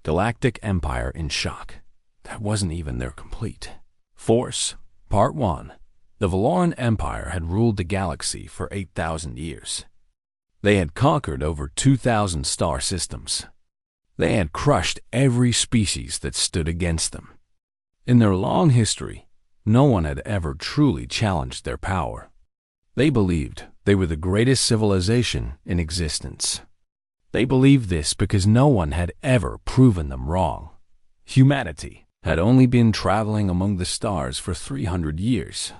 Galactic Empire in shock. That wasn't even their complete. Force, Part 1. The Valoran Empire had ruled the galaxy for 8,000 years. They had conquered over 2,000 star systems. They had crushed every species that stood against them. In their long history, no one had ever truly challenged their power. They believed they were the greatest civilization in existence. They believed this because no one had ever proven them wrong. Humanity had only been traveling among the stars for 300 years.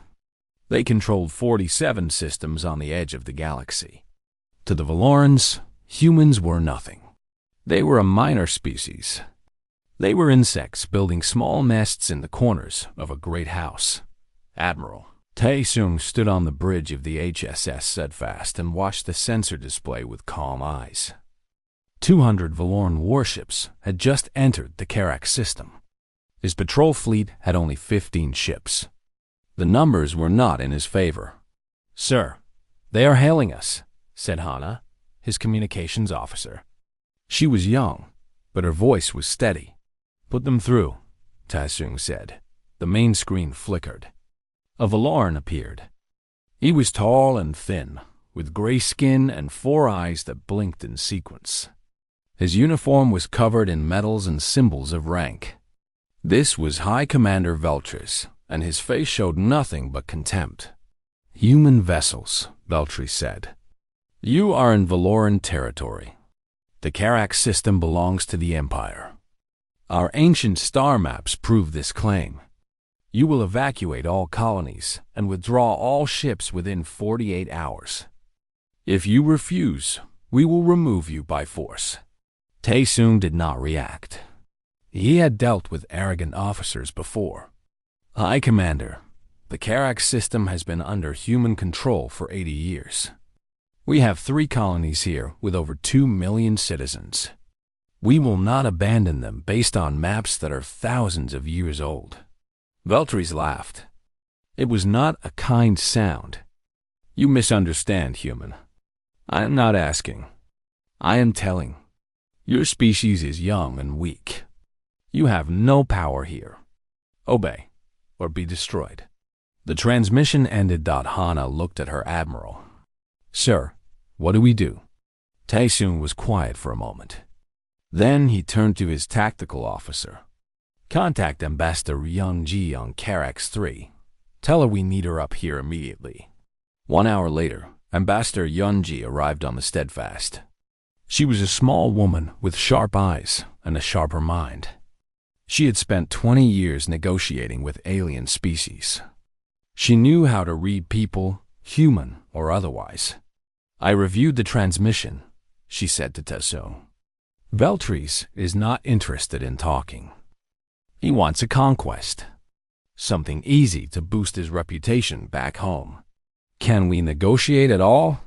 They controlled 47 systems on the edge of the galaxy. To the Valorans, humans were nothing. They were a minor species. They were insects building small nests in the corners of a great house. Admiral Tae-sung stood on the bridge of the HSS Steadfast and watched the sensor display with calm eyes. 200 Valoran warships had just entered the Karak system. His patrol fleet had only 15 ships. The numbers were not in his favor. "Sir, they are hailing us," said Hana, his communications officer. She was young, but her voice was steady. "Put them through," Tae-sung said. The main screen flickered. A Valoran appeared. He was tall and thin, with gray skin and 4 eyes that blinked in sequence. His uniform was covered in medals and symbols of rank. This was High Commander Veltris, and his face showed nothing but contempt. "Human vessels," Veltris said. "You are in Valoran territory. The Karak system belongs to the Empire. Our ancient star maps prove this claim. You will evacuate all colonies and withdraw all ships within 48 hours. If you refuse, we will remove you by force." Tae-sung did not react. He had dealt with arrogant officers before. "High Commander, the Karak system has been under human control for 80 years. We have 3 colonies here with over 2 million citizens. We will not abandon them based on maps that are thousands of years old." Veltris laughed. It was not a kind sound. "You misunderstand, human. I am not asking. I am telling. Your species is young and weak. You have no power here. Obey, or be destroyed." The transmission ended. Hana looked at her admiral. "Sir, what do we do?" Tae-sung was quiet for a moment. Then he turned to his tactical officer. "Contact Ambassador Yun-ji on Karax 3. Tell her we need her up here immediately." 1 hour later, Ambassador Yun-ji arrived on the Steadfast. She was a small woman with sharp eyes and a sharper mind. She had spent 20 years negotiating with alien species. She knew how to read people, human or otherwise. "I reviewed the transmission," she said to Tae-sung. "Veltris is not interested in talking. He wants a conquest, something easy to boost his reputation back home. Can we negotiate at all?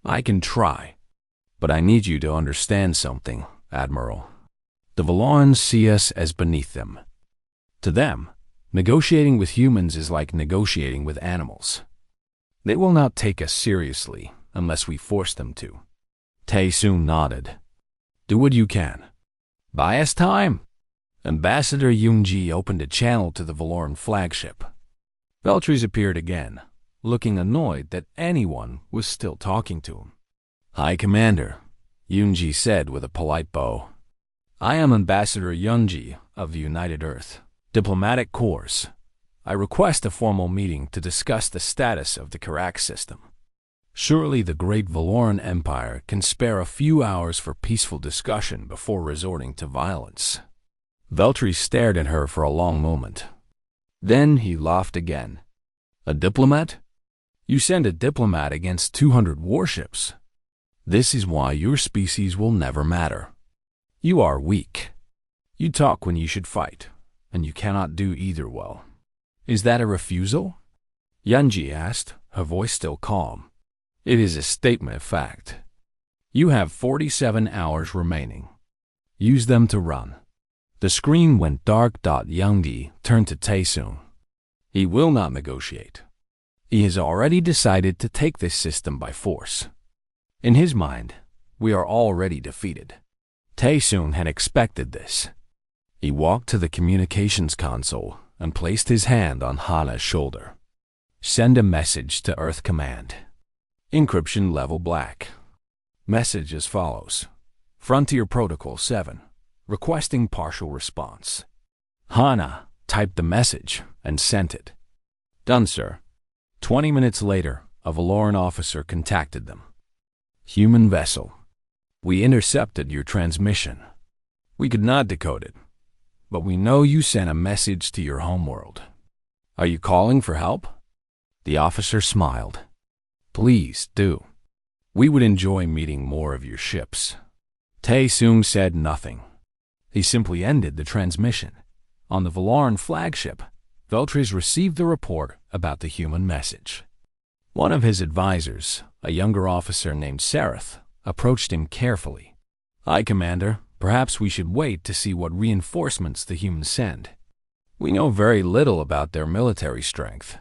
I can try, but I need you to understand something, Admiral. The Valorans see us as beneath them. To them, negotiating with humans is like negotiating with animals. They will not take us seriously unless we force them to." Tae-sung nodded. "Do what you can. Buy us time." Ambassador Yun-ji opened a channel to the Valoran flagship. Veltris appeared again, looking annoyed that anyone was still talking to him. "High Commander," Yun-ji said with a polite bow. "I am Ambassador Yun-ji of the United Earth Diplomatic Corps. I request a formal meeting to discuss the status of the Karak system. Surely the great Valoran Empire can spare a few hours for peaceful discussion before resorting to violence." Veltris stared at her for a long moment. Then he laughed again. "A diplomat? You send a diplomat against 200 warships. This is why your species will never matter. You are weak. You talk when you should fight, and you cannot do either well." "Is that a refusal?" Yun-ji asked, her voice still calm. "It is a statement of fact. You have 47 hours remaining. Use them to run." The screen went dark. Yun-ji turned to Tae-sung. "He will not negotiate. He has already decided to take this system by force. In his mind, we are already defeated." Tae-soon had expected this. He walked to the communications console and placed his hand on Hana's shoulder. Send a message to Earth Command. Encryption level black. Message as follows. Frontier Protocol 7. Requesting partial response. Hana typed the message and sent it. Done, sir. 20 minutes later, a Valoran officer contacted them. Human vessel. We intercepted your transmission. We could not decode it, but we know you sent a message to your homeworld. Are you calling for help? The officer smiled. Please do. We would enjoy meeting more of your ships. Tae-soon said nothing. He simply ended the transmission. On the Valoran flagship, Veltris received the report about the human message. One of his advisors, a younger officer named Sareth, approached him carefully. Aye, Commander, perhaps we should wait to see what reinforcements the humans send. We know very little about their military strength.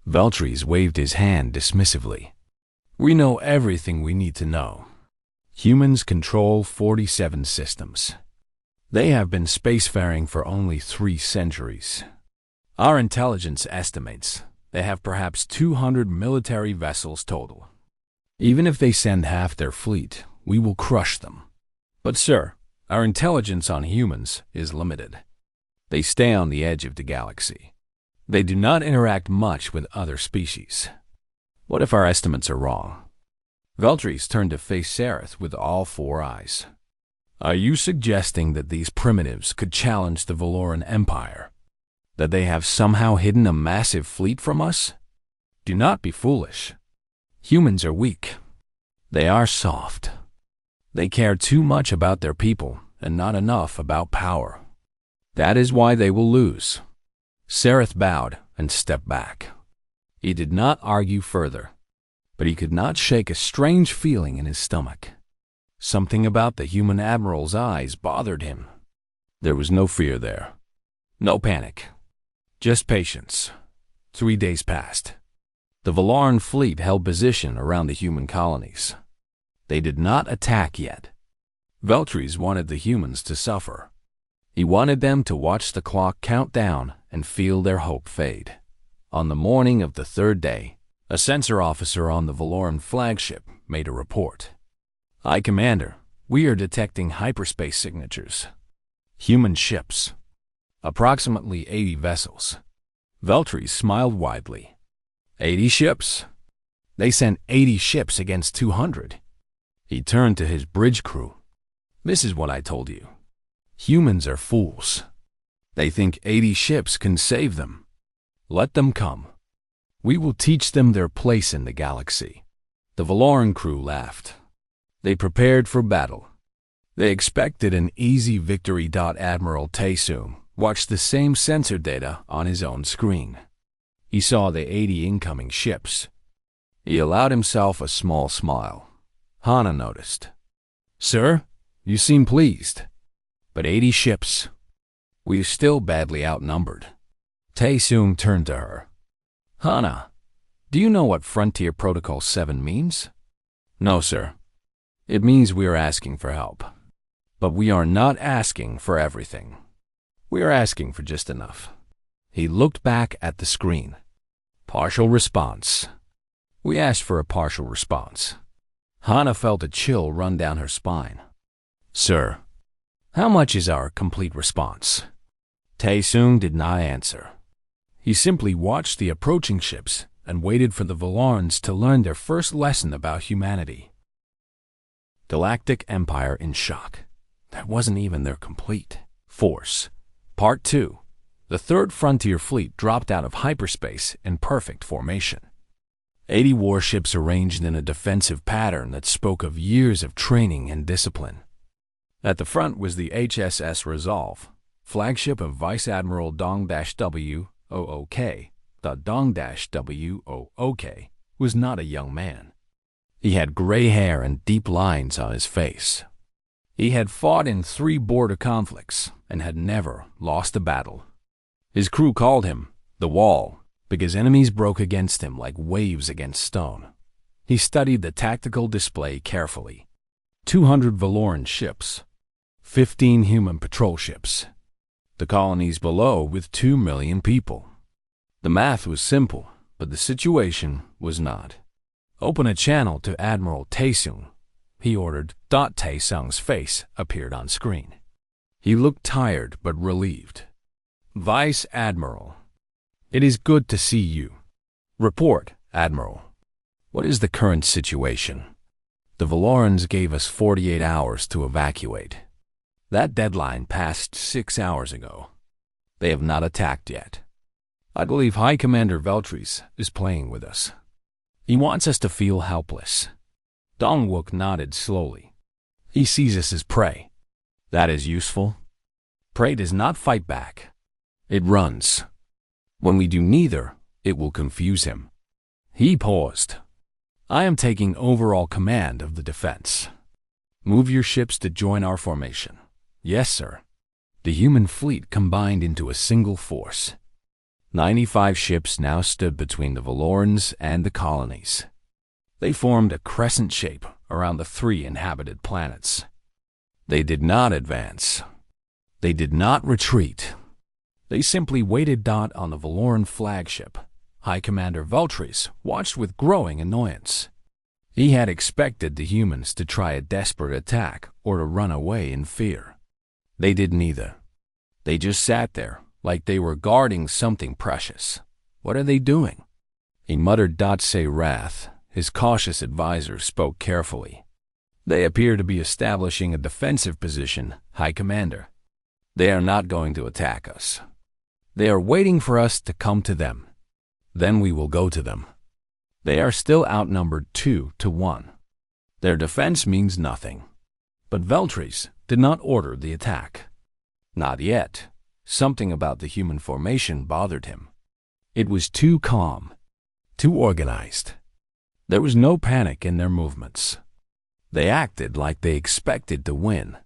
Veltris waved his hand dismissively. We know everything we need to know. Humans control 47 systems. They have been spacefaring for only 3 centuries. Our intelligence estimates they have perhaps 200 military vessels total. Even if they send half their fleet, we will crush them. But sir, our intelligence on humans is limited. They stay on the edge of the galaxy. They do not interact much with other species. What if our estimates are wrong? Veltris turned to face Sareth with all 4 eyes. Are you suggesting that these primitives could challenge the Valoran Empire? That they have somehow hidden a massive fleet from us? Do not be foolish. Humans are weak. They are soft. They care too much about their people and not enough about power. That is why they will lose. Sareth bowed and stepped back. He did not argue further, but he could not shake a strange feeling in his stomach. Something about the human admiral's eyes bothered him. There was no fear there. No panic. Just patience. 3 days passed. The Valoran fleet held position around the human colonies. They did not attack yet. Veltris wanted the humans to suffer. He wanted them to watch the clock count down and feel their hope fade. On the morning of the 3rd day, a sensor officer on the Valoran flagship made a report. Aye, Commander, we are detecting hyperspace signatures. Human ships. Approximately 80 vessels. Veltris smiled widely. 80 ships? They sent 80 ships against 200. He turned to his bridge crew. This is what I told you. Humans are fools. They think 80 ships can save them. Let them come. We will teach them their place in the galaxy. The Valoran crew laughed. They prepared for battle. They expected an easy victory. Admiral Tae-soon watched the same sensor data on his own screen. He saw the 80 incoming ships. He allowed himself a small smile. Hana noticed. Sir, you seem pleased. But 80 ships. We are still badly outnumbered. Tae-soon turned to her. Hana, do you know what Frontier Protocol 7 means? No, sir. It means we are asking for help. But we are not asking for everything. We are asking for just enough. He looked back at the screen. Partial response. We asked for a partial response. Hana felt a chill run down her spine. Sir, how much is our complete response? Tae-soon did not answer. He simply watched the approaching ships and waited for the Valarans to learn their first lesson about humanity. Galactic Empire in shock. That wasn't even their complete force. Part 2. The 3rd Frontier Fleet dropped out of hyperspace in perfect formation. 80 warships arranged in a defensive pattern that spoke of years of training and discipline. At the front was the HSS Resolve, flagship of Vice Admiral Dong-W-O-O-K. The Dong-W-O-O-K was not a young man. He had gray hair and deep lines on his face. He had fought in 3 border conflicts and had never lost a battle. His crew called him the Wall because enemies broke against him like waves against stone. He studied the tactical display carefully. 200 Valoran ships. 15 human patrol ships. The colonies below with 2 million people. The math was simple, but the situation was not. Open a channel to Admiral Taesung, he ordered. Taesung's face appeared on screen. He looked tired but relieved. Vice Admiral, it is good to see you. Report, Admiral. What is the current situation? The Valorans gave us 48 hours to evacuate. That deadline passed 6 hours ago. They have not attacked yet. I believe High Commander Veltries is playing with us. He wants us to feel helpless. Dongwook nodded slowly. He sees us as prey. That is useful. Prey does not fight back. It runs. When we do neither, it will confuse him. He paused. I am taking overall command of the defense. Move your ships to join our formation. Yes, sir. The human fleet combined into a single force. 95 ships now stood between the Valorans and the colonies. They formed a crescent shape around the 3 inhabited planets. They did not advance. They did not retreat. They simply waited. On the Valoran flagship, High Commander Veltries watched with growing annoyance. He had expected the humans to try a desperate attack or to run away in fear. They did neither. They just sat there, like they were guarding something precious. What are they doing? He muttered. Say wrath. His cautious advisor spoke carefully. They appear to be establishing a defensive position, High Commander. They are not going to attack us. They are waiting for us to come to them. Then we will go to them. They are still outnumbered 2 to 1. Their defense means nothing. But Veltries did not order the attack. Not yet. Something about the human formation bothered him. It was too calm, too organized. There was no panic in their movements. They acted like they expected to win.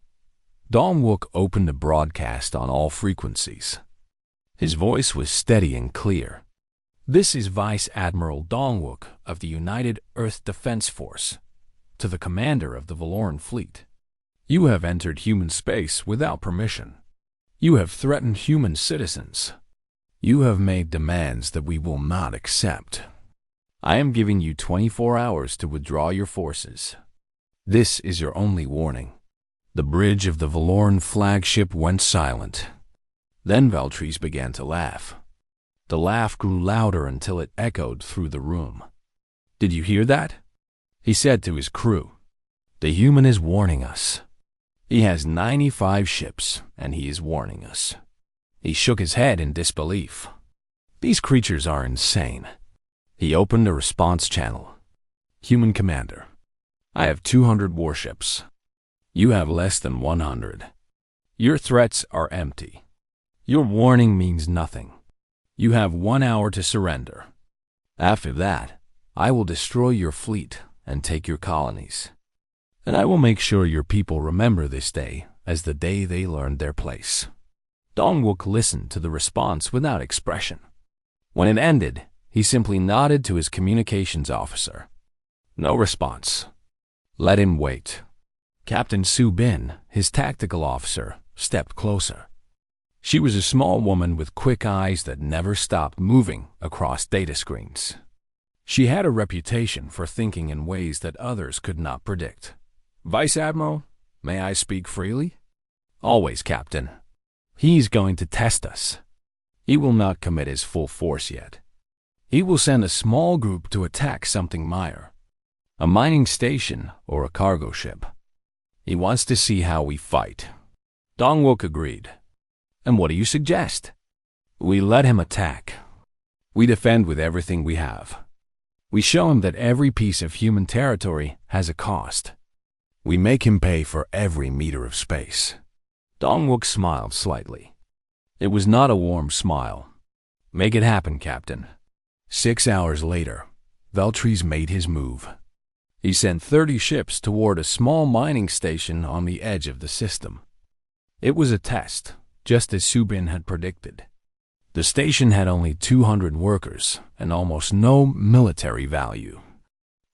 Dongwook opened a broadcast on all frequencies. His voice was steady and clear. This is Vice Admiral Dongwook of the United Earth Defense Force, to the commander of the Valoran fleet. You have entered human space without permission. You have threatened human citizens. You have made demands that we will not accept. I am giving you 24 hours to withdraw your forces. This is your only warning. The bridge of the Valoran flagship went silent. Then Veltries began to laugh. The laugh grew louder until it echoed through the room. Did you hear that? He said to his crew. The human is warning us. He has 95 ships, and he is warning us. He shook his head in disbelief. These creatures are insane. He opened a response channel. Human Commander, I have 200 warships. You have less than 100. Your threats are empty. Your warning means nothing. You have 1 hour to surrender. After that, I will destroy your fleet and take your colonies. And I will make sure your people remember this day as the day they learned their place. Dongwook listened to the response without expression. When it ended, he simply nodded to his communications officer. No response. Let him wait. Captain Su Bin, his tactical officer, stepped closer. She was a small woman with quick eyes that never stopped moving across data screens. She had a reputation for thinking in ways that others could not predict. Vice Admiral, may I speak freely? Always, Captain. He's going to test us. He will not commit his full force yet. He will send a small group to attack something minor, a mining station or a cargo ship. He wants to see how we fight. Dongwook agreed. And what do you suggest? We let him attack. We defend with everything we have. We show him that every piece of human territory has a cost. We make him pay for every meter of space. Dongwook smiled slightly. It was not a warm smile. Make it happen, Captain. 6 hours later, Veltries made his move. He sent 30 ships toward a small mining station on the edge of the system. It was a test, just as Subin had predicted. The station had only 200 workers and almost no military value.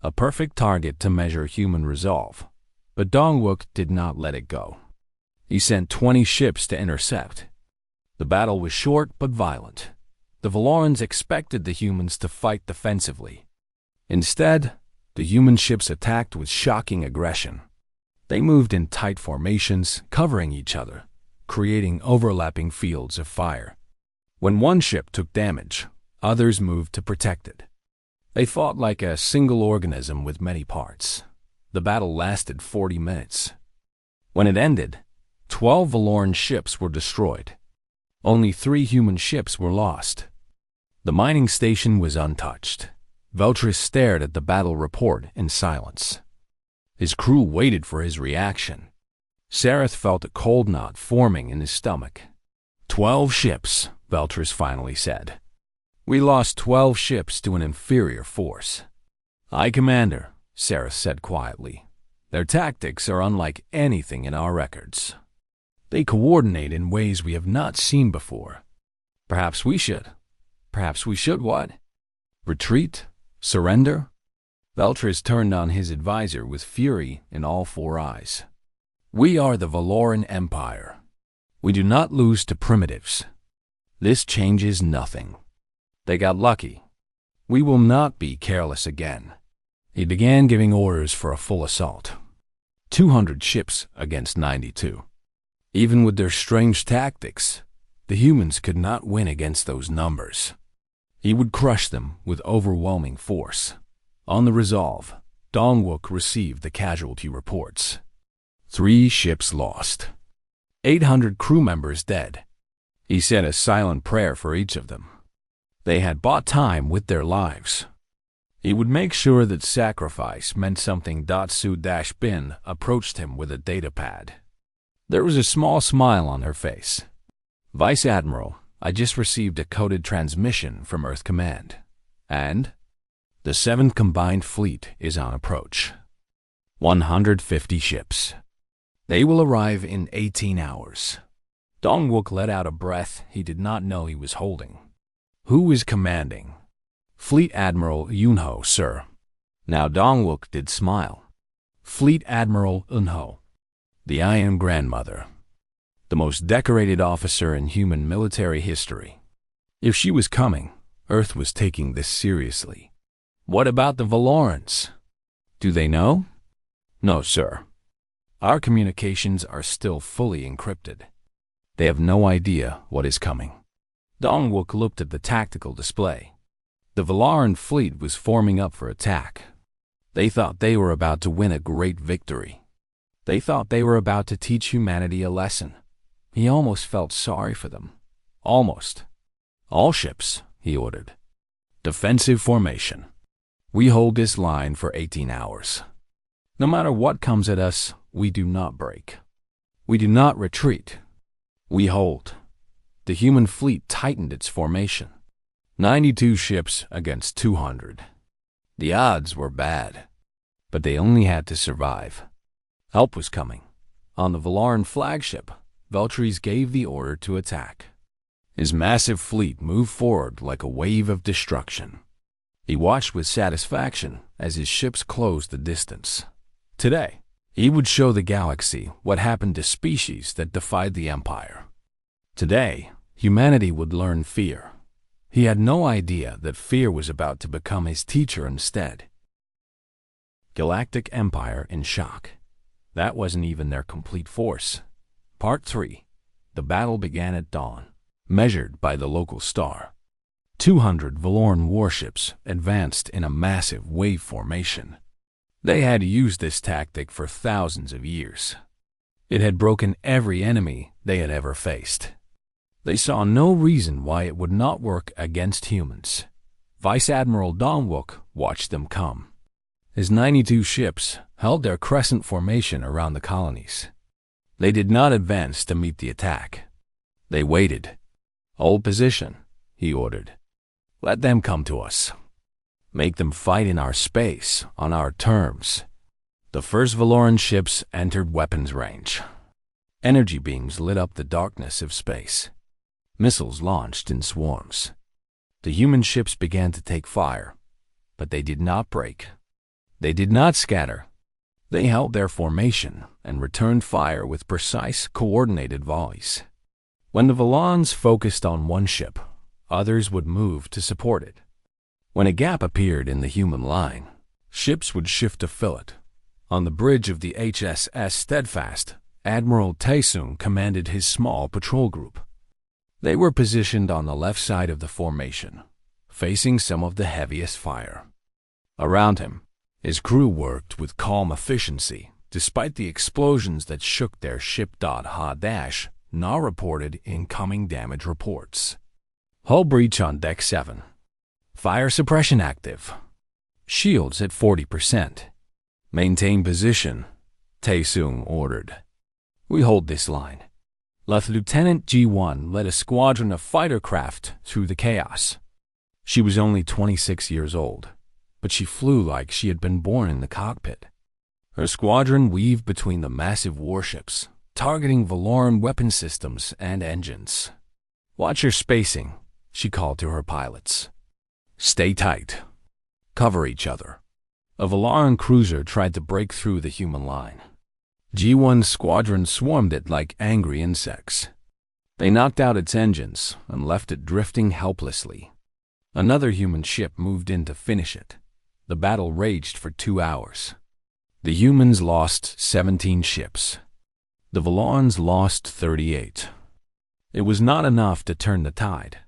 A perfect target to measure human resolve. But Dongwook did not let it go. He sent 20 ships to intercept. The battle was short but violent. The Valorans expected the humans to fight defensively. Instead, the human ships attacked with shocking aggression. They moved in tight formations, covering each other, creating overlapping fields of fire. When one ship took damage, others moved to protect it. They fought like a single organism with many parts. The battle lasted 40 minutes. When it ended, 12 Valoran ships were destroyed. Only 3 human ships were lost. The mining station was untouched. Veltris stared at the battle report in silence. His crew waited for his reaction. Sareth felt a cold knot forming in his stomach. 12 ships, Veltris finally said. We lost 12 ships to an inferior force. Aye, Commander, Sareth said quietly. Their tactics are unlike anything in our records. They coordinate in ways we have not seen before. Perhaps we should what? Retreat? Surrender? Veltris turned on his advisor with fury in all 4 eyes. We are the Valoran Empire. We do not lose to primitives. This changes nothing. They got lucky. We will not be careless again. He began giving orders for a full assault. 200 ships against 92. Even with their strange tactics, the humans could not win against those numbers. He would crush them with overwhelming force. On the resolve, Dongwook received the casualty reports. 3 ships lost. 800 crew members dead. He said a silent prayer for each of them. They had bought time with their lives. He would make sure that sacrifice meant something. Su-Bin approached him with a datapad. There was a small smile on her face. Vice Admiral, I just received a coded transmission from Earth Command. And? The 7th Combined Fleet is on approach. 150 ships. They will arrive in 18 hours. Dongwook let out a breath he did not know he was holding. Who is commanding? Fleet Admiral Yunho, sir. Now Dongwook did smile. Fleet Admiral Yunho, the Iron Grandmother, the most decorated officer in human military history. If she was coming, Earth was taking this seriously. What about the Valorans? Do they know? No, sir. Our communications are still fully encrypted. They have no idea what is coming. Dongwook looked at the tactical display. The Valaran fleet was forming up for attack. They thought they were about to win a great victory. They thought they were about to teach humanity a lesson. He almost felt sorry for them. Almost. All ships, he ordered. Defensive formation. We hold this line for 18 hours. No matter what comes at us, we do not break. We do not retreat. We hold. The human fleet tightened its formation. 92 ships against 200. The odds were bad, but they only had to survive. Help was coming. On the Valaran flagship, Veltris gave the order to attack. His massive fleet moved forward like a wave of destruction. He watched with satisfaction as his ships closed the distance. Today, he would show the galaxy what happened to species that defied the Empire. Today, humanity would learn fear. He had no idea that fear was about to become his teacher instead. Galactic Empire in shock. That wasn't even their complete force. Part 3. The battle began at dawn, measured by the local star. 200 Valoran warships advanced in a massive wave formation. They had used this tactic for thousands of years. It had broken every enemy they had ever faced. They saw no reason why it would not work against humans. Vice Admiral Dongwook watched them come. His 92 ships held their crescent formation around the colonies. They did not advance to meet the attack. They waited. Hold position, he ordered. Let them come to us. Make them fight in our space, on our terms. The first Valoran ships entered weapons range. Energy beams lit up the darkness of space. Missiles launched in swarms. The human ships began to take fire, but they did not break. They did not scatter. They held their formation and returned fire with precise, coordinated volleys. When the Volans focused on one ship, others would move to support it. When a gap appeared in the human line, ships would shift to fill it. On the bridge of the HSS Steadfast, Admiral Taesung commanded his small patrol group. They were positioned on the left side of the formation, facing some of the heaviest fire. Around him, his crew worked with calm efficiency, despite the explosions that shook their ship. Ha-dash now reported incoming damage reports. Hull breach on Deck 7. Fire suppression active. Shields at 40%. Maintain position, Taesung ordered. We hold this line. Lieutenant G1 led a squadron of fighter craft through the chaos. She was only 26 years old, but she flew like she had been born in the cockpit. Her squadron weaved between the massive warships, targeting Valoran weapon systems and engines. Watch your spacing, she called to her pilots. Stay tight. Cover each other. A Valoran cruiser tried to break through the human line. G1's squadron swarmed it like angry insects. They knocked out its engines and left it drifting helplessly. Another human ship moved in to finish it. The battle raged for 2 hours. The humans lost 17 ships. The Valorans lost 38. It was not enough to turn the tide,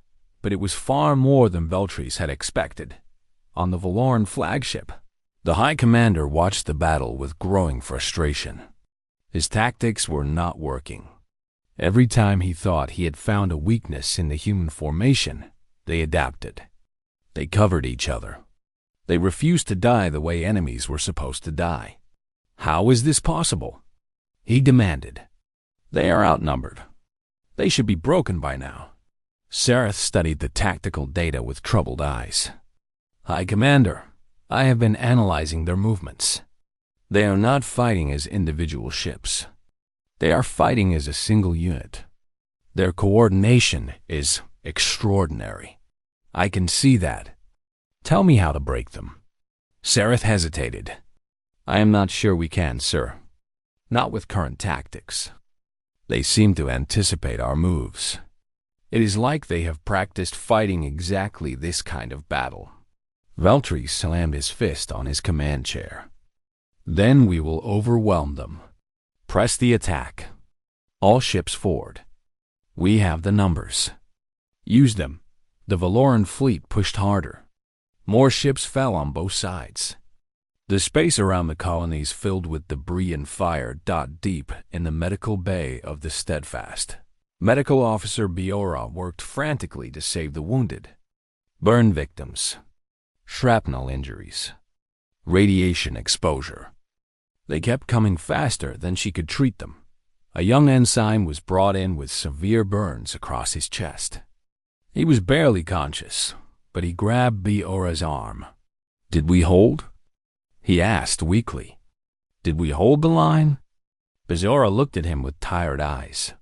but it was far more than Veltris had expected. On the Valoran flagship, the High Commander watched the battle with growing frustration. His tactics were not working. Every time he thought he had found a weakness in the human formation, they adapted. They covered each other. They refused to die the way enemies were supposed to die. How is this possible? He demanded. They are outnumbered. They should be broken by now. Sareth studied the tactical data with troubled eyes. High Commander, I have been analyzing their movements. They are not fighting as individual ships. They are fighting as a single unit. Their coordination is extraordinary. I can see that. Tell me how to break them. Sareth hesitated. I am not sure we can, sir. Not with current tactics. They seem to anticipate our moves. It is like they have practiced fighting exactly this kind of battle. Veltri slammed his fist on his command chair. Then we will overwhelm them. Press the attack. All ships forward. We have the numbers. Use them. The Valoran fleet pushed harder. More ships fell on both sides. The space around the colonies filled with debris and fire. Deep in the medical bay of the Steadfast, Medical Officer Biora worked frantically to save the wounded. Burn victims. Shrapnel injuries. Radiation exposure. They kept coming faster than she could treat them. A young ensign was brought in with severe burns across his chest. He was barely conscious, but he grabbed Biora's arm. Did we hold? He asked weakly. Did we hold the line? Biora looked at him with tired eyes.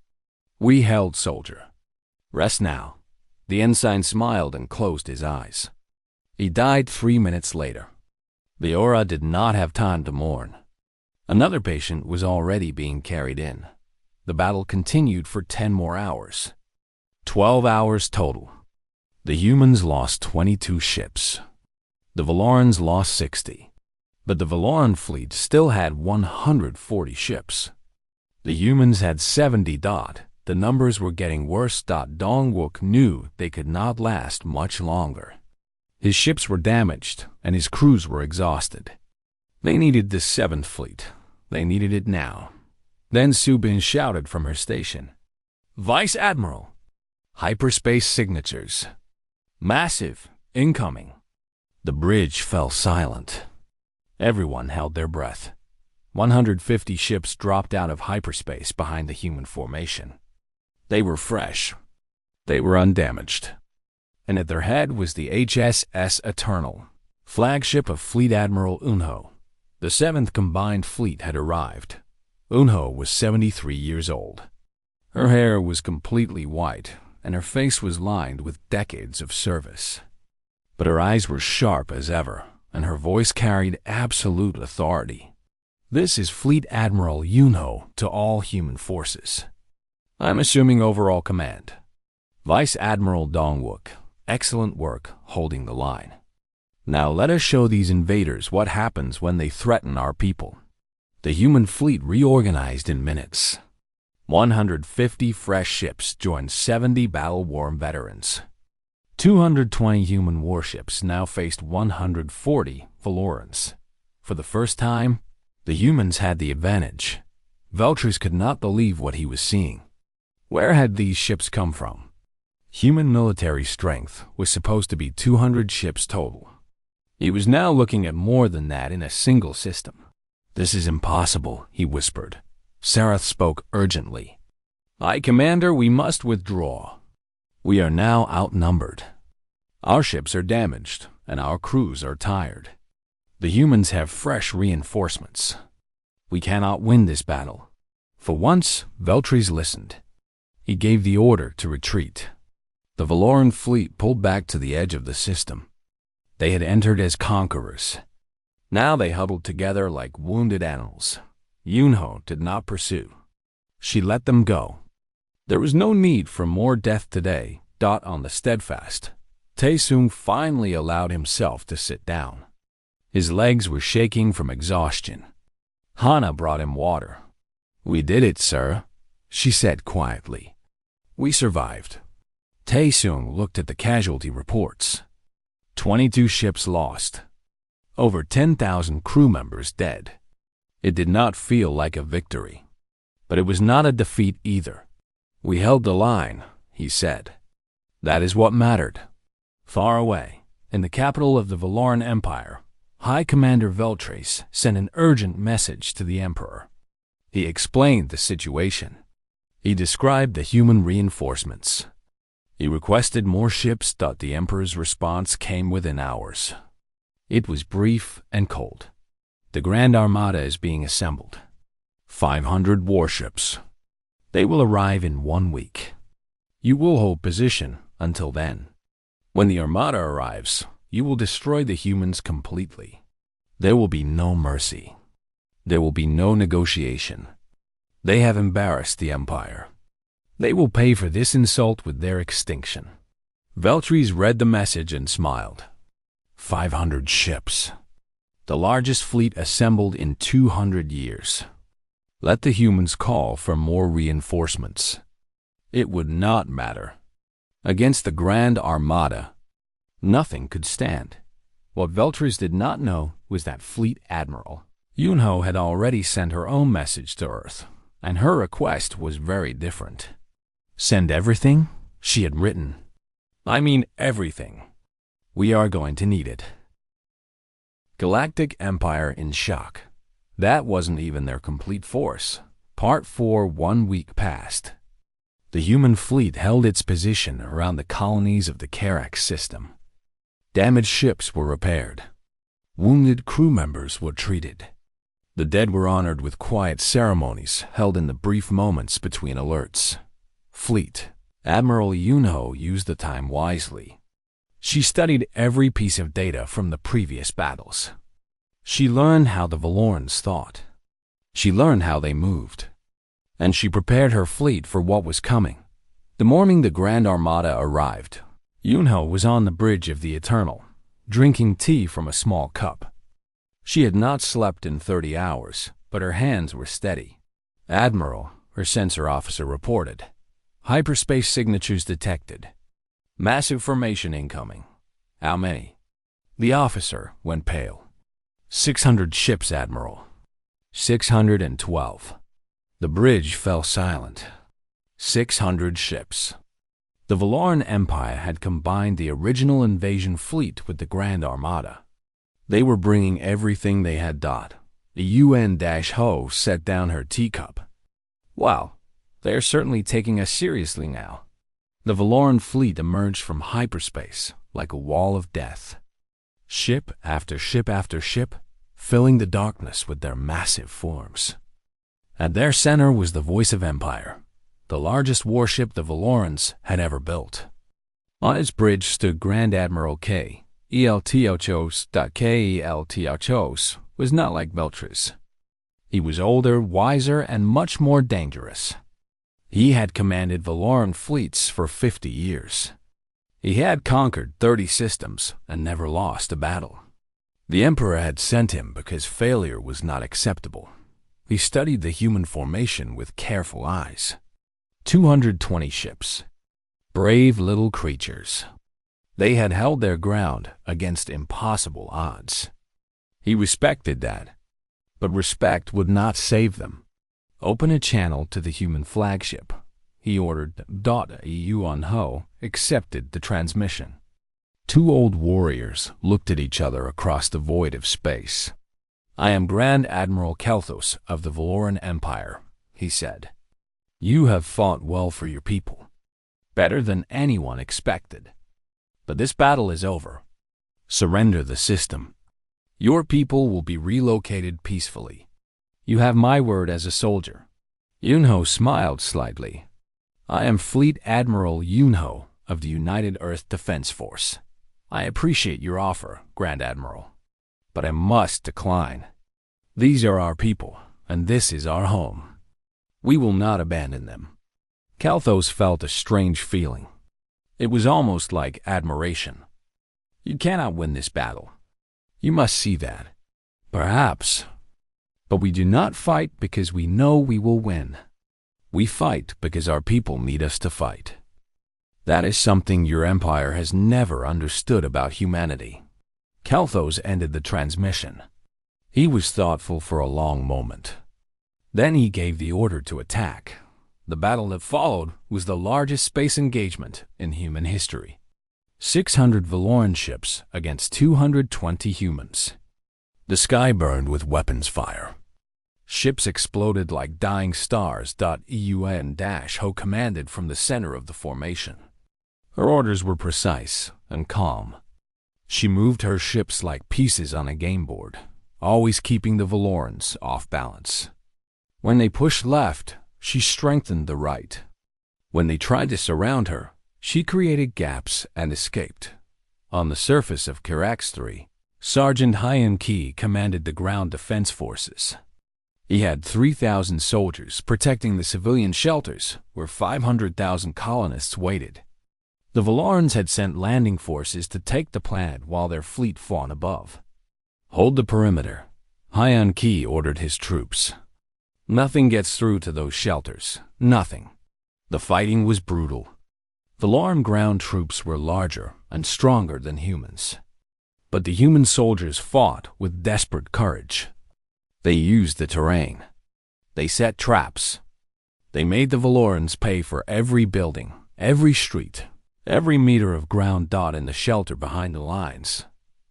We held, soldier. Rest now. The ensign smiled and closed his eyes. He died 3 minutes later. Biora did not have time to mourn. Another patient was already being carried in. The battle continued for 10 more hours. 12 hours total. The humans lost 22 ships. The Valorans lost 60. But the Valoran fleet still had 140 ships. The humans had 70. The numbers were getting worse. Dongwook knew they could not last much longer. His ships were damaged, and his crews were exhausted. They needed the 7th Fleet. They needed it now. Then Subin shouted from her station. Vice Admiral! Hyperspace signatures. Massive. Incoming. The bridge fell silent. Everyone held their breath. 150 ships dropped out of hyperspace behind the human formation. They were fresh. They were undamaged. And at their head was the HSS Eternal, flagship of Fleet Admiral Unho. The 7th Combined Fleet had arrived. Unho was 73 years old. Her hair was completely white, and her face was lined with decades of service. But her eyes were sharp as ever, and her voice carried absolute authority. This is Fleet Admiral Yunho to all human forces. I'm assuming overall command. Vice Admiral Dongwook, excellent work holding the line. Now let us show these invaders what happens when they threaten our people. The human fleet reorganized in minutes. 150 fresh ships joined 70 battle-worn veterans. 220 human warships now faced 140 Valorans. For the first time, the humans had the advantage. Veltris could not believe what he was seeing. Where had these ships come from? Human military strength was supposed to be 200 ships total. He was now looking at more than that in a single system. "This is impossible," he whispered. Sarath spoke urgently. "High Commander, we must withdraw. We are now outnumbered. Our ships are damaged, and our crews are tired. The humans have fresh reinforcements. We cannot win this battle." For once, Veltris listened. He gave the order to retreat. The Valoran fleet pulled back to the edge of the system. They had entered as conquerors. Now they huddled together like wounded animals. Yunho did not pursue. She let them go. There was no need for more death today. On the steadfast, Taesung finally allowed himself to sit down. His legs were shaking from exhaustion. Hana brought him water. "We did it, sir," she said quietly. "We survived." Taesung looked at the casualty reports. 22 ships lost. Over 10,000 crew members dead. It did not feel like a victory. But it was not a defeat either. "We held the line," he said. "That is what mattered." Far away, in the capital of the Valoran Empire, High Commander Veltris sent an urgent message to the Emperor. He explained the situation. He described the human reinforcements. He requested more ships. The Emperor's response came within hours. It was brief and cold. "The Grand Armada is being assembled. 500 warships. They will arrive in 1 week. You will hold position until then. When the Armada arrives, you will destroy the humans completely. There will be no mercy. There will be no negotiation. They have embarrassed the Empire. They will pay for this insult with their extinction." Veltris read the message and smiled. 500 ships. The largest fleet assembled in 200 years. Let the humans call for more reinforcements. It would not matter. Against the Grand Armada, nothing could stand. What Veltris did not know was that Fleet Admiral Yunho had already sent her own message to Earth, and her request was very different. "Send everything," she had written. "I mean everything. We are going to need it." Galactic Empire in shock. That wasn't even their complete force. Part 4, 1 week passed. The human fleet held its position around the colonies of the Karax system. Damaged ships were repaired. Wounded crew members were treated. The dead were honored with quiet ceremonies held in the brief moments between alerts. Fleet Admiral Yunho used the time wisely. She studied every piece of data from the previous battles. She learned how the Valorans thought. She learned how they moved. And she prepared her fleet for what was coming. The morning the Grand Armada arrived, Yunho was on the bridge of the Eternal, drinking tea from a small cup. She had not slept in 30 hours, but her hands were steady. "Admiral," her sensor officer reported. "Hyperspace signatures detected. Massive formation incoming." "How many?" The officer went pale. 600 ships, Admiral." 612. The bridge fell silent. 600 ships. The Valoran Empire had combined the original invasion fleet with the Grand Armada. They were bringing everything they had. The UN-Ho set down her teacup. "Wow, they are certainly taking us seriously now." The Valoran fleet emerged from hyperspace like a wall of death. Ship after ship after ship, filling the darkness with their massive forms. At their center was the voice of Empire, the largest warship the Valorans had ever built. On its bridge stood Grand Admiral K. Eltiochos. K. Eltiochos was not like Veltris. He was older, wiser, and much more dangerous. He had commanded Valoran fleets for 50 years. He had conquered 30 systems and never lost a battle. The Emperor had sent him because failure was not acceptable. He studied the human formation with careful eyes. 220 ships. Brave little creatures. They had held their ground against impossible odds. He respected that, but respect would not save them. Open a channel to the human flagship. He ordered. Yuan Ho accepted the transmission. Two old warriors looked at each other across the void of space. "I am Grand Admiral Kelthos of the Valoran Empire," he said. "You have fought well for your people, better than anyone expected. But this battle is over. Surrender the system. Your people will be relocated peacefully. You have my word as a soldier." Yunho smiled slightly. "I am Fleet Admiral Yunho of the United Earth Defense Force. I appreciate your offer, Grand Admiral, but I must decline. These are our people, and this is our home. We will not abandon them." Kelthos felt a strange feeling. It was almost like admiration. "You cannot win this battle. You must see that." "Perhaps. But we do not fight because we know we will win. We fight because our people need us to fight. That is something your empire has never understood about humanity." Kelthos ended the transmission. He was thoughtful for a long moment. Then he gave the order to attack. The battle that followed was the largest space engagement in human history. 600 Valoran ships against 220 humans. The sky burned with weapons fire. Ships exploded like dying stars. Yuan-Ho commanded from the center of the formation. Her orders were precise and calm. She moved her ships like pieces on a game board, always keeping the Valorans off balance. When they pushed left, she strengthened the right. When they tried to surround her, she created gaps and escaped. On the surface of Kirax 3, Sergeant Hyan Ki commanded the ground defense forces. He had 3,000 soldiers protecting the civilian shelters where 500,000 colonists waited. The Valorans had sent landing forces to take the planet while their fleet fought above. "Hold the perimeter," Hyan Ki ordered his troops. "Nothing gets through to those shelters. Nothing." The fighting was brutal. Valoran ground troops were larger and stronger than humans. But the human soldiers fought with desperate courage. They used the terrain. They set traps. They made the Valorans pay for every building, every street, every meter of ground. In the shelter behind the lines,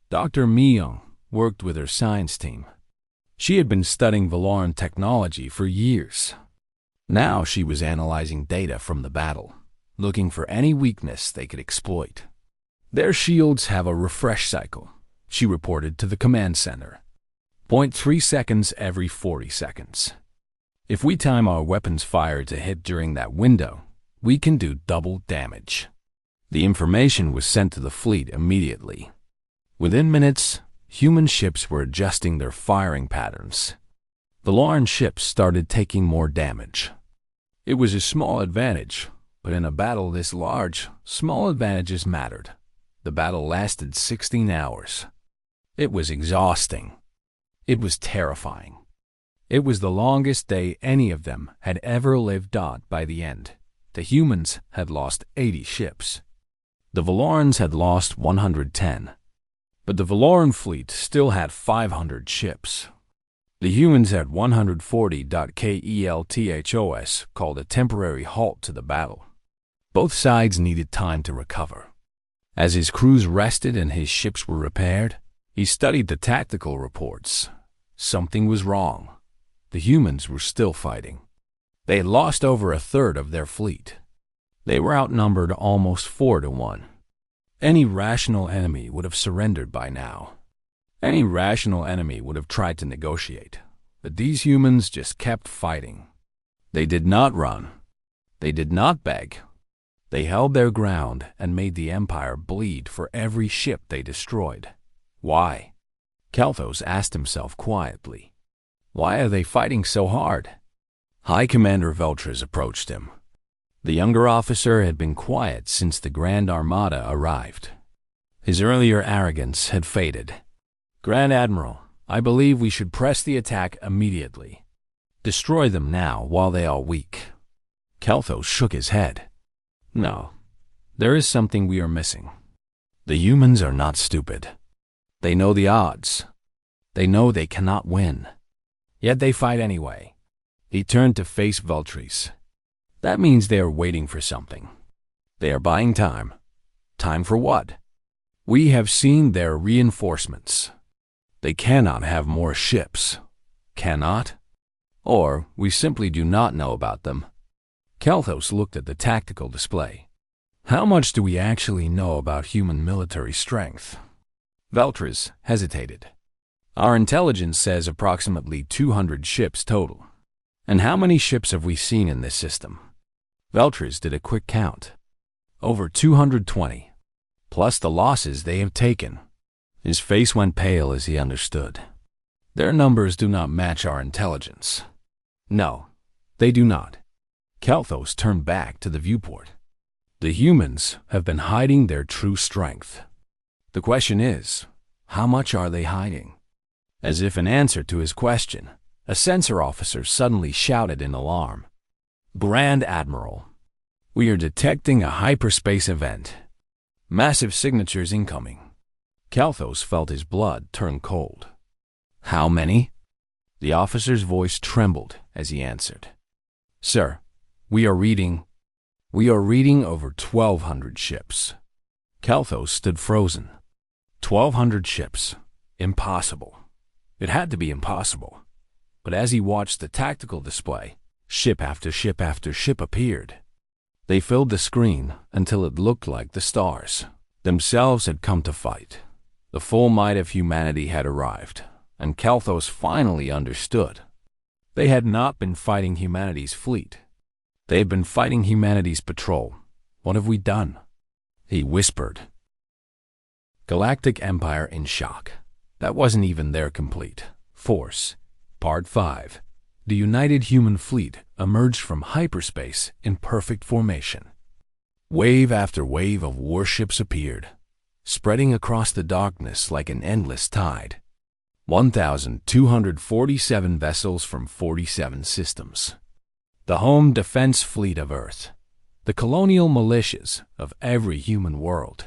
Dr. Myung worked with her science team. She had been studying Valoran technology for years. Now she was analyzing data from the battle, looking for any weakness they could exploit. "Their shields have a refresh cycle," she reported to the command center. 0.3 seconds every 40 seconds. "If we time our weapons fire to hit during that window, we can do double damage." The information was sent to the fleet immediately. Within minutes, human ships were adjusting their firing patterns. Valoran ships started taking more damage. It was a small advantage, but in a battle this large, small advantages mattered. The battle lasted 16 hours. It was exhausting. It was terrifying. It was the longest day any of them had ever lived. By the end, the humans had lost 80 ships. The Valorans had lost 110. But the Valoran fleet still had 500 ships. The humans had 140. Kelthos called a temporary halt to the battle. Both sides needed time to recover. As his crews rested and his ships were repaired, he studied the tactical reports. Something was wrong. The humans were still fighting. They had lost over a third of their fleet. They were outnumbered almost 4-1. Any rational enemy would have surrendered by now. Any rational enemy would have tried to negotiate. But these humans just kept fighting. They did not run. They did not beg. They held their ground and made the Empire bleed for every ship they destroyed. Why? Kelthos asked himself quietly. Why are they fighting so hard? High Commander Veltris approached him. The younger officer had been quiet since the Grand Armada arrived. His earlier arrogance had faded. Grand Admiral, I believe we should press the attack immediately. Destroy them now while they are weak. Kelthos shook his head. No, there is something we are missing. The humans are not stupid. They know the odds. They know they cannot win. Yet they fight anyway. He turned to face Veltris. That means they are waiting for something. They are buying time. Time for what? We have seen their reinforcements. They cannot have more ships. Cannot? Or we simply do not know about them. Kelthos looked at the tactical display. How much do we actually know about human military strength? Veltris hesitated. Our intelligence says approximately 200 ships total. And how many ships have we seen in this system? Veltris did a quick count. Over 220, plus the losses they have taken. His face went pale as he understood. Their numbers do not match our intelligence. No, they do not. Kelthos turned back to the viewport. The humans have been hiding their true strength. The question is, how much are they hiding? As if in answer to his question, a sensor officer suddenly shouted in alarm. Grand Admiral, we are detecting a hyperspace event. Massive signatures incoming. Kelthos felt his blood turn cold. How many? The officer's voice trembled as he answered. Sir, we are reading over 1,200 ships. Kelthos stood frozen. 1,200 ships. Impossible. It had to be impossible. But as he watched the tactical display, ship after ship after ship appeared. They filled the screen until it looked like the stars themselves had come to fight. The full might of humanity had arrived, and Kelthos finally understood. They had not been fighting humanity's fleet. They had been fighting humanity's patrol. What have we done? He whispered. Galactic Empire in shock. That wasn't even their complete force. Part 5. The United Human Fleet emerged from hyperspace in perfect formation. Wave after wave of warships appeared, spreading across the darkness like an endless tide. 1,247 vessels from 47 systems. The home defense fleet of Earth. The colonial militias of every human world.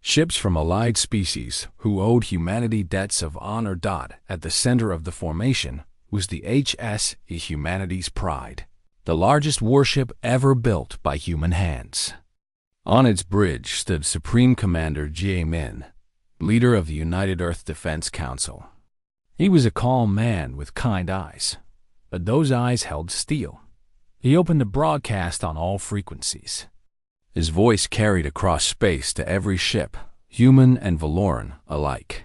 Ships from allied species who owed humanity debts of honor. At the center of the formation was the HFY Humanity's Pride, the largest warship ever built by human hands. On its bridge stood Supreme Commander Jamin, leader of the United Earth Defense Council. He was a calm man with kind eyes, but those eyes held steel. He opened a broadcast on all frequencies. His voice carried across space to every ship, human and Valoran alike.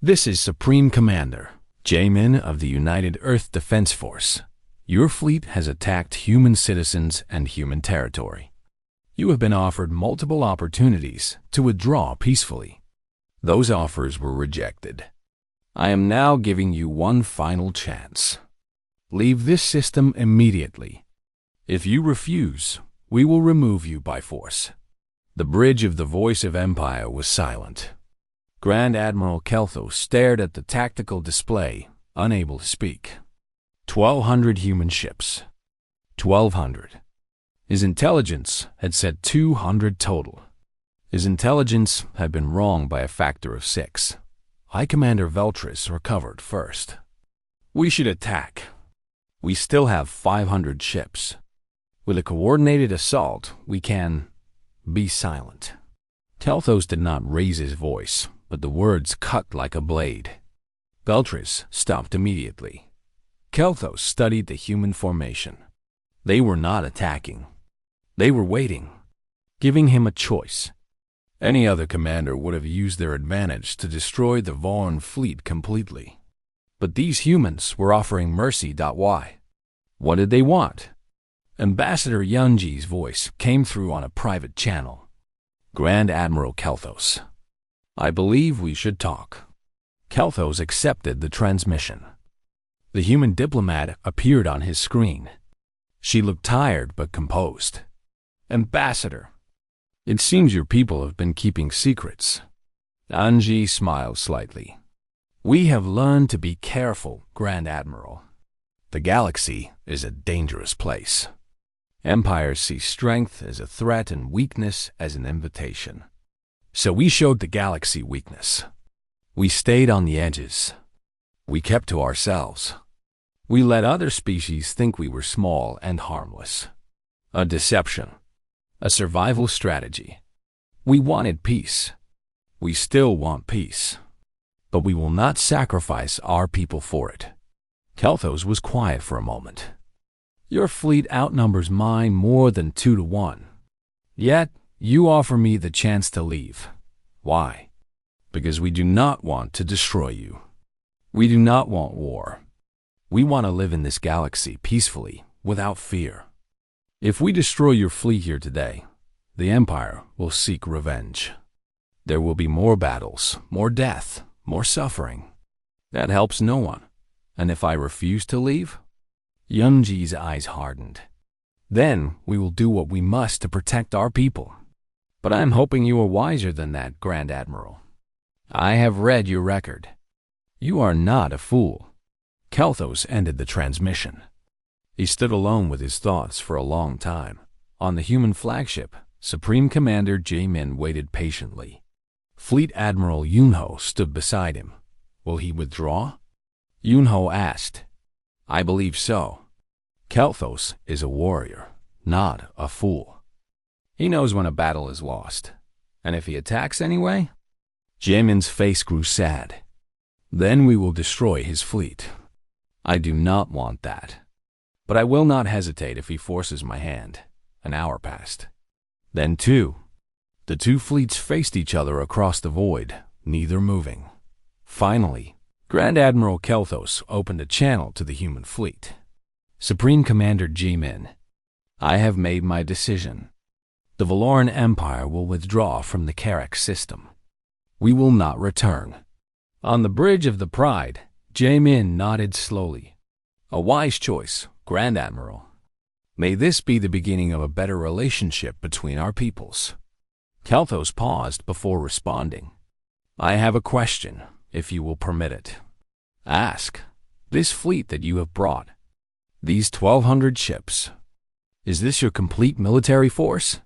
This is Supreme Commander Jamin of the United Earth Defense Force. Your fleet has attacked human citizens and human territory. You have been offered multiple opportunities to withdraw peacefully. Those offers were rejected. I am now giving you one final chance. Leave this system immediately. If you refuse, we will remove you by force. The bridge of the voice of Empire was silent. Grand Admiral Kelthos stared at the tactical display, unable to speak. 1,200 human ships. 1,200. His intelligence had said 200 total. His intelligence had been wrong by a factor of 6. High Commander Veltris recovered first. We should attack. We still have 500 ships. With a coordinated assault, we can be silent. Kelthos did not raise his voice, but the words cut like a blade. Veltris stopped immediately. Kelthos studied the human formation. They were not attacking. They were waiting, giving him a choice. Any other commander would have used their advantage to destroy the Vaughn fleet completely. But these humans were offering mercy. Why? What did they want? Ambassador Yunji's voice came through on a private channel. Grand Admiral Kelthos, I believe we should talk. Kelthos accepted the transmission. The human diplomat appeared on his screen. She looked tired but composed. "Ambassador, it seems your people have been keeping secrets." Anji smiled slightly. "We have learned to be careful, Grand Admiral. The galaxy is a dangerous place. Empires see strength as a threat and weakness as an invitation. So we showed the galaxy weakness. We stayed on the edges. We kept to ourselves. We let other species think we were small and harmless. A deception. A survival strategy. We wanted peace. We still want peace. But we will not sacrifice our people for it." Kelthos was quiet for a moment. "Your fleet outnumbers mine more than 2 to 1. Yet, you offer me the chance to leave. Why? Because we do not want to destroy you. We do not want war. We want to live in this galaxy peacefully, without fear. If we destroy your fleet here today, the Empire will seek revenge. There will be more battles, more death, more suffering. That helps no one. And if I refuse to leave?" Yunji's eyes hardened. "Then we will do what we must to protect our people. But I'm hoping you are wiser than that, Grand Admiral. I have read your record. You are not a fool." Kelthos ended the transmission. He stood alone with his thoughts for a long time. On the human flagship, Supreme Commander Jaemin waited patiently. Fleet Admiral Yunho stood beside him. Will he withdraw? Yunho asked. "I believe so. Kelthos is a warrior, not a fool. He knows when a battle is lost. And if he attacks anyway?" Jaemin's face grew sad. "Then we will destroy his fleet. I do not want that. But I will not hesitate if he forces my hand." An hour passed. Then two. The two fleets faced each other across the void, neither moving. Finally, Grand Admiral Kelthos opened a channel to the human fleet. "Supreme Commander Jaemin, I have made my decision. The Valoran Empire will withdraw from the Karak system. We will not return." On the bridge of the Pride, Jaemin nodded slowly. "A wise choice, Grand Admiral. May this be the beginning of a better relationship between our peoples." Kelthos paused before responding. "I have a question, if you will permit it." "Ask. This fleet that you have brought, these 1,200 ships, is this your complete military force?"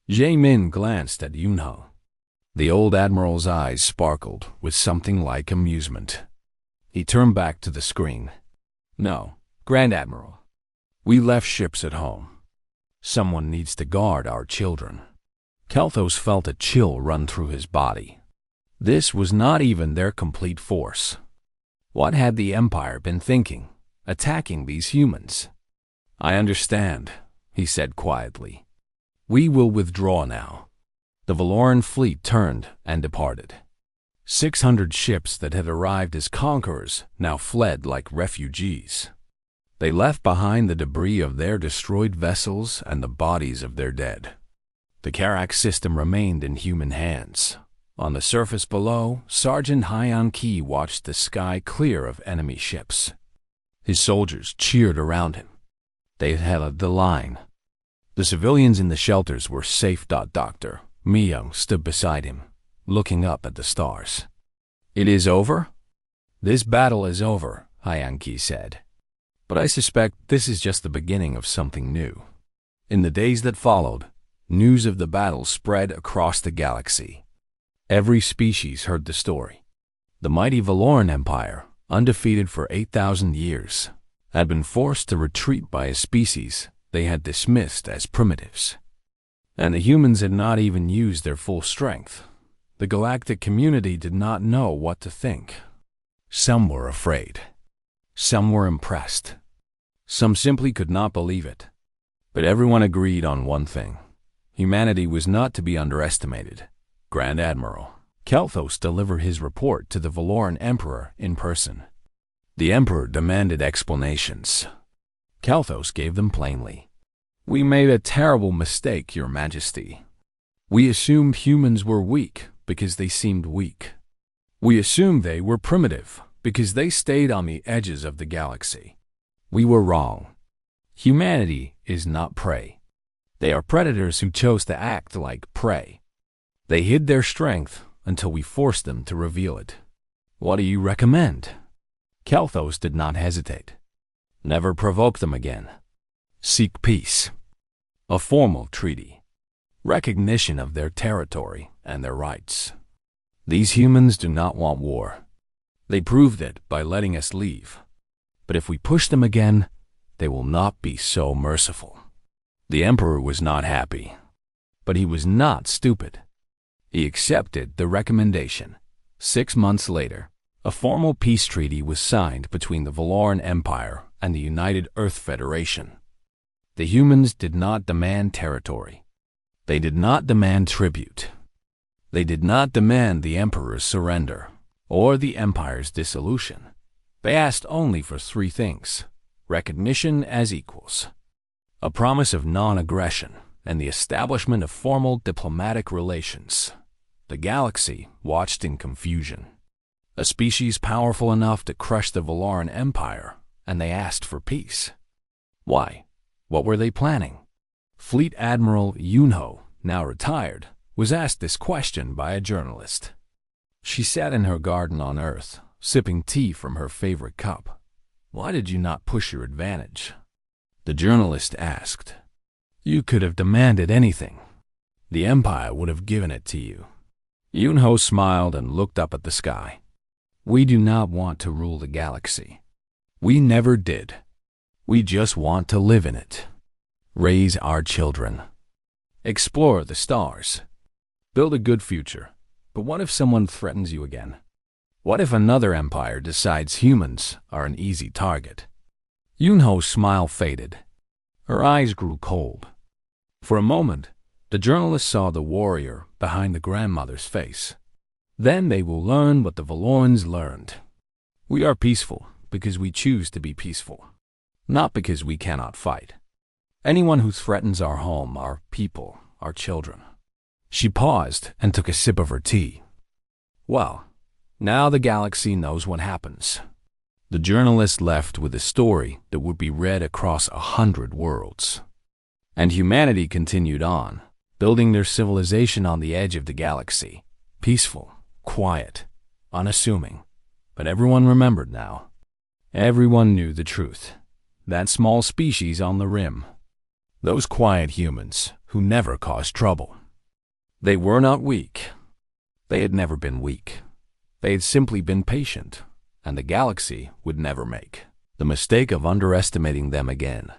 Jaemin glanced at Yunho. The old admiral's eyes sparkled with something like amusement. He turned back to the screen. "No, Grand Admiral. We left ships at home. Someone needs to guard our children." Kelthos felt a chill run through his body. This was not even their complete force. What had the Empire been thinking, attacking these humans? "I understand," he said quietly. "We will withdraw now." The Valoran fleet turned and departed. 600 ships that had arrived as conquerors now fled like refugees. They left behind the debris of their destroyed vessels and the bodies of their dead. The Karak system remained in human hands. On the surface below, Sergeant Hyan Ki watched the sky clear of enemy ships. His soldiers cheered around him. They held the line. The civilians in the shelters were safe. Dr. Miyung stood beside him, looking up at the stars. "It is over?" "This battle is over," Hyan Ki said. "But I suspect this is just the beginning of something new." In the days that followed, news of the battle spread across the galaxy. Every species heard the story. The mighty Valoran Empire, undefeated for 8,000 years, had been forced to retreat by a species they had dismissed as primitives. And the humans had not even used their full strength. The galactic community did not know what to think. Some were afraid. Some were impressed. Some simply could not believe it. But everyone agreed on one thing. Humanity was not to be underestimated. Grand Admiral Kelthos delivered his report to the Valoran Emperor in person. The Emperor demanded explanations. Kelthos gave them plainly. "We made a terrible mistake, Your Majesty. We assumed humans were weak because they seemed weak. We assumed they were primitive because they stayed on the edges of the galaxy. We were wrong. Humanity is not prey. They are predators who chose to act like prey. They hid their strength until we forced them to reveal it. What do you recommend? Kelthos did not hesitate. Never provoke them again. Seek peace. A formal treaty. Recognition of their territory and their rights. These humans do not want war. They proved it by letting us leave. But if we push them again, they will not be so merciful. The Emperor was not happy, but he was not stupid. He accepted the recommendation. 6 months later, a formal peace treaty was signed between the Valoran Empire and the United Earth Federation. The humans did not demand territory. They did not demand tribute. They did not demand the Emperor's surrender or the Empire's dissolution. They asked only for 3 things: recognition as equals, a promise of non-aggression, and the establishment of formal diplomatic relations. The galaxy watched in confusion. A species powerful enough to crush the Valoran Empire, and they asked for peace. Why? What were they planning? Fleet Admiral Yunho, now retired, was asked this question by a journalist. She sat in her garden on Earth, sipping tea from her favorite cup. Why did you not push your advantage? The journalist asked. You could have demanded anything. The Empire would have given it to you. Yunho smiled and looked up at the sky. We do not want to rule the galaxy. We never did. We just want to live in it. Raise our children. Explore the stars. Build a good future. But what if someone threatens you again? What if another empire decides humans are an easy target? Yunho's smile faded. Her eyes grew cold. For a moment, the journalist saw the warrior behind the grandmother's face. Then they will learn what the Valorans learned. We are peaceful because we choose to be peaceful, not because we cannot fight. Anyone who threatens our home, our people, our children. She paused and took a sip of her tea. Well, now the galaxy knows what happens. The journalist left with a story that would be read across 100 worlds. And humanity continued on, building their civilization on the edge of the galaxy. Peaceful, quiet, unassuming. But everyone remembered now. Everyone knew the truth. That small species on the rim. Those quiet humans who never caused trouble. They were not weak. They had never been weak. They had simply been patient, and the galaxy would never make the mistake of underestimating them again.